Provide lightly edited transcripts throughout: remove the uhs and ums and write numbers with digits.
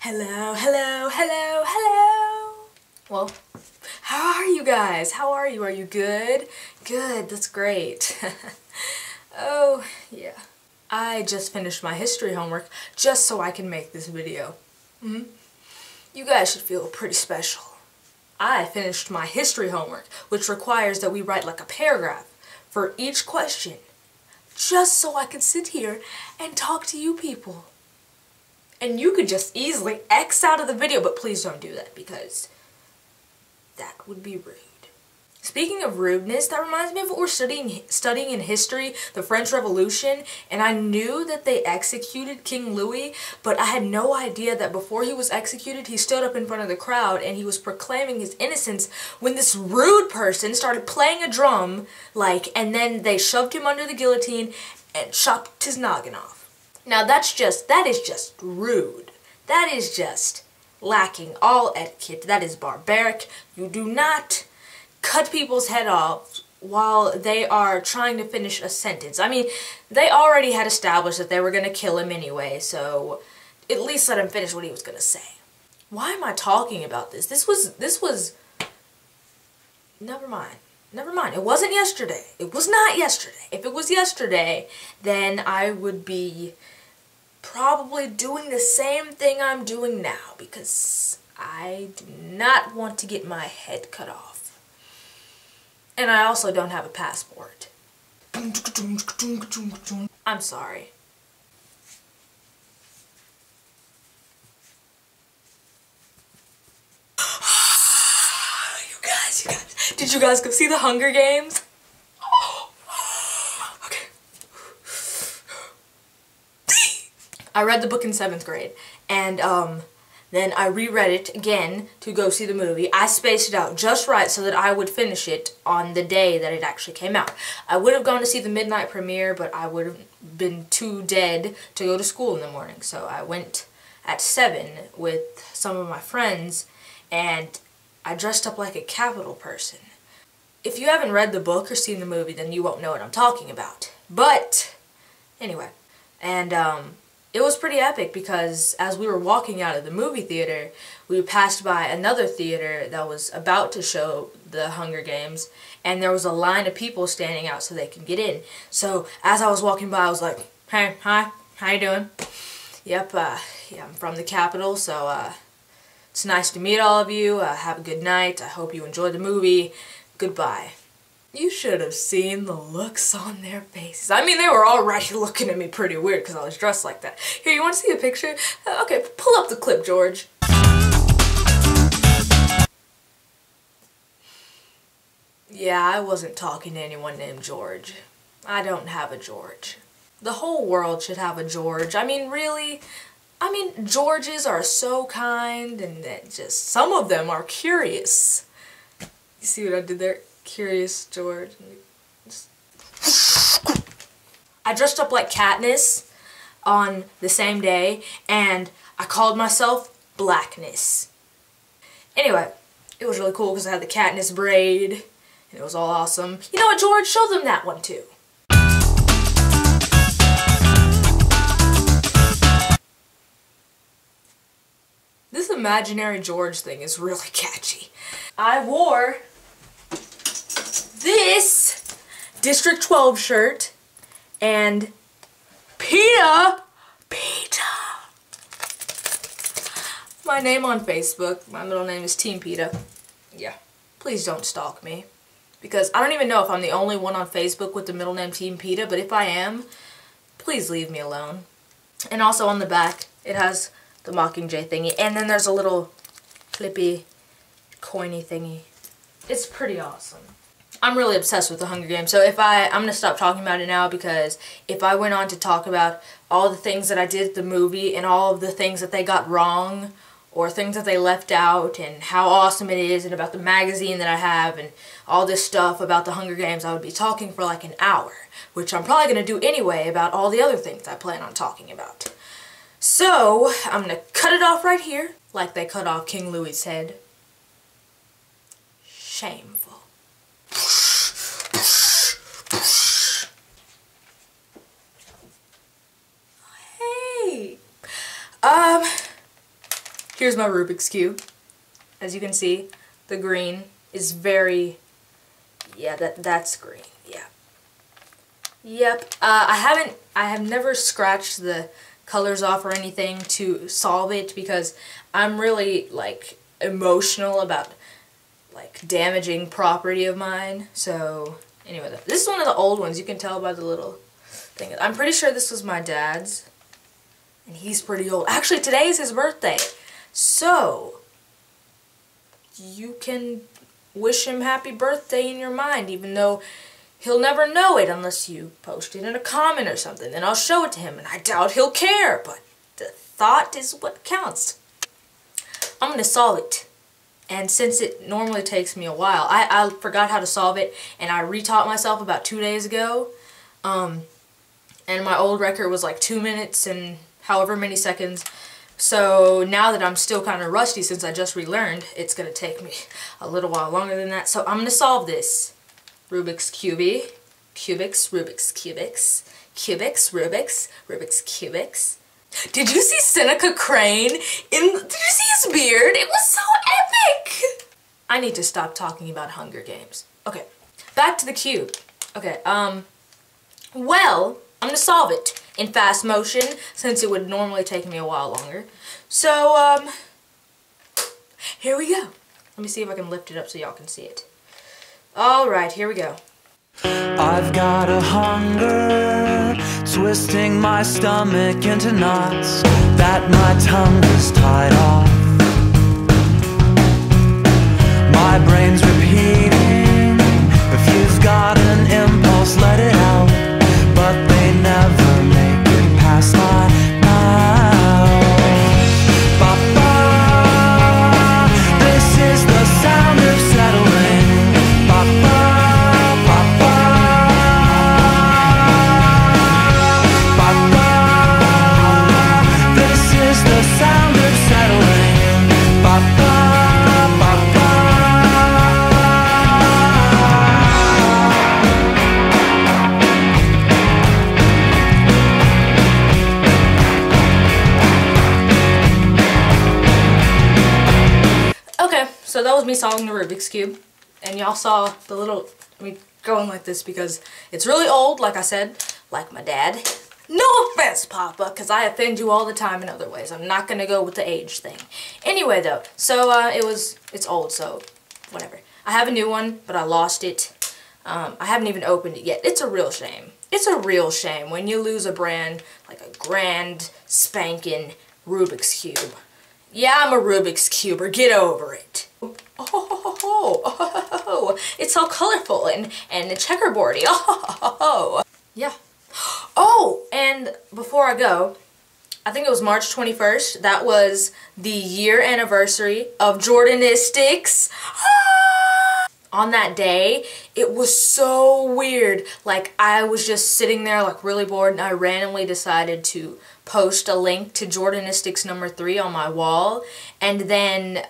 Hello, hello, hello, hello. Well, how are you guys? How are you? Are you good? Good, that's great. Oh, yeah. I just finished my history homework just so I can make this video. You guys should feel pretty special. I finished my history homework, which requires that we write like a paragraph for each question, just so I can sit here and talk to you people. And you could just easily X out of the video, but please don't do that because that would be rude. Speaking of rudeness, that reminds me of what we're studying in history, the French Revolution, and I knew that they executed King Louis, but I had no idea that before he was executed, he stood up in front of the crowd and he was proclaiming his innocence when this rude person started playing a drum, and then they shoved him under the guillotine and chopped his noggin off. Now that is just rude. That is just lacking all etiquette. That is barbaric. You do not cut people's head off while they are trying to finish a sentence. I mean, they already had established that they were going to kill him anyway, so at least let him finish what he was going to say. Why am I talking about this? This was... Never mind. Never mind. It wasn't yesterday. It was not yesterday. If it was yesterday, then I would be probably doing the same thing I'm doing now because I do not want to get my head cut off. And I also don't have a passport. I'm sorry. You guys. Did you guys go see the Hunger Games? Okay. I read the book in 7th grade, and then I reread it again to go see the movie. I spaced it out just right so that I would finish it on the day that it actually came out. I would have gone to see the midnight premiere, but I would have been too dead to go to school in the morning. So I went at 7 with some of my friends, and I dressed up like a Capitol person. If you haven't read the book or seen the movie, then you won't know what I'm talking about. But, anyway, and it was pretty epic because as we were walking out of the movie theater, we passed by another theater that was about to show the Hunger Games, and there was a line of people standing out so they could get in. So as I was walking by, I was like, "Hey, hi, how you doing? Yep, yeah, I'm from the Capitol, so it's nice to meet all of you. Have a good night. I hope you enjoyed the movie. Goodbye." You should have seen the looks on their faces. I mean, they were already looking at me pretty weird because I was dressed like that. Here, you want to see a picture? Okay, pull up the clip, George. Yeah, I wasn't talking to anyone named George. I don't have a George. The whole world should have a George. I mean, really? I mean, Georges are so kind, and just some of them are curious. You see what I did there? Curious George. I dressed up like Katniss on the same day, and I called myself Blackness. Anyway, it was really cool because I had the Katniss braid, and it was all awesome. You know what, George? Show them that one too. This imaginary George thing is really catchy. I wore this District 12 shirt and PETA, my name on Facebook. My middle name is Team PETA. Yeah, please don't stalk me because I don't even know if I'm the only one on Facebook with the middle name Team PETA, but if I am, please leave me alone. And also on the back, it has the Mockingjay thingy, and then there's a little clippy, coiny thingy. It's pretty awesome. I'm really obsessed with the Hunger Games, so I'm going to stop talking about it now because if I went on to talk about all the things that I did at the movie and all of the things that they got wrong or things that they left out and how awesome it is and about the magazine that I have and all this stuff about the Hunger Games, I would be talking for like an hour, which I'm probably going to do anyway about all the other things I plan on talking about. So, I'm going to cut it off right here, like they cut off King Louis's head. Shameful. Hey! Here's my Rubik's Cube. As you can see, the green is very, yeah, that's green, yeah. Yep, I have never scratched the colors off or anything to solve it because I'm really, like, emotional about, like, damaging property of mine. So, anyway, this is one of the old ones. You can tell by the little thing. I'm pretty sure this was my dad's, and he's pretty old. Actually, today is his birthday, so you can wish him happy birthday in your mind, even though he'll never know it unless you post it in a comment or something. Then I'll show it to him, and I doubt he'll care, but the thought is what counts. I'm going to solve it. And since it normally takes me a while, I forgot how to solve it, and I retaught myself about 2 days ago. And my old record was like 2 minutes and however many seconds. So now that I'm still kind of rusty since I just relearned, it's going to take me a little while longer than that. So I'm going to solve this. Rubik's Cubics, Rubik's Cubics, Rubik's Cubics. Did you see Seneca Crane? Did you see his beard? It was so epic! I need to stop talking about Hunger Games. Okay, back to the cube. Okay, well, I'm gonna solve it in fast motion since it would normally take me a while longer. So, here we go. Let me see if I can lift it up so y'all can see it. Alright, here we go. I've got a hunger, twisting my stomach into knots that my tongue is tied off. My brain's repeating, if you've got an impulse, let it out. But they never make it past my mouth. Ba-ba, this is the sound of settling. Ba-ba, ba-ba, ba-ba, this is the sound of settling. Ba-ba, ba-ba. Okay, so that was me solving the Rubik's Cube. And y'all saw the little, me going like this because it's really old, like I said, like my dad. No offense, Papa, because I offend you all the time in other ways. I'm not going to go with the age thing. Anyway, though, so it's old, so whatever. I have a new one, but I lost it. I haven't even opened it yet. It's a real shame. It's a real shame when you lose a brand, like a grand spanking Rubik's Cube. Yeah, I'm a Rubik's Cuber. Get over it. Oh, it's so colorful and checkerboardy. Oh, yeah. Oh, and before I go, I think it was March 21st. That was the year anniversary of Jordanistics. On that day, it was so weird. Like, I was just sitting there, like, really bored, and I randomly decided to post a link to Jordanistics #3 on my wall. And then,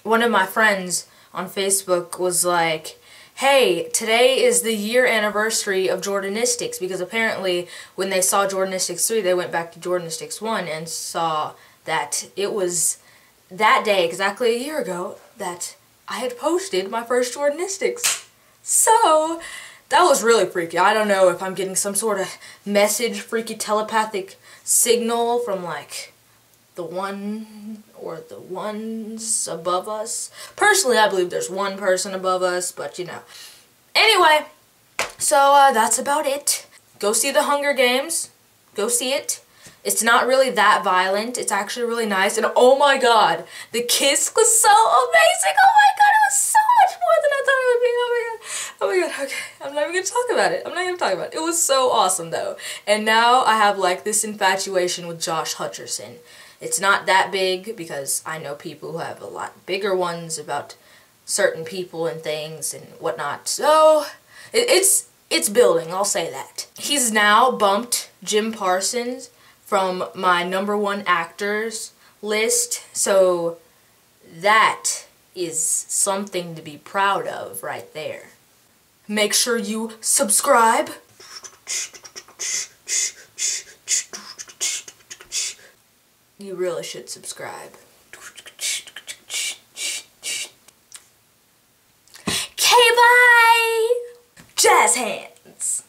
one of my friends on Facebook was like, hey, today is the year anniversary of Jordanistics, because apparently when they saw Jordanistics 3, they went back to Jordanistics 1 and saw that it was that day, exactly a year ago, that I had posted my first Jordanistics. So, that was really freaky. I don't know if I'm getting some sort of message, freaky telepathic signal from, like, the one or the ones above us. Personally, I believe there's one person above us, but you know. Anyway, so that's about it. Go see the Hunger Games. Go see it. It's not really that violent. It's actually really nice. And oh my god, the kiss was so amazing. Oh my god, it was so much more than I thought it would be. Oh my god. Oh my god, okay. I'm not even going to talk about it. I'm not going to talk about it. It was so awesome though. And now I have like this infatuation with Josh Hutcherson. It's not that big because I know people who have a lot bigger ones about certain people and things and whatnot. So, it's building, I'll say that. He's now bumped Jim Parsons from my #1 actors list, so that is something to be proud of right there. Make sure you subscribe. You really should subscribe. Okay, bye! Jazz hands!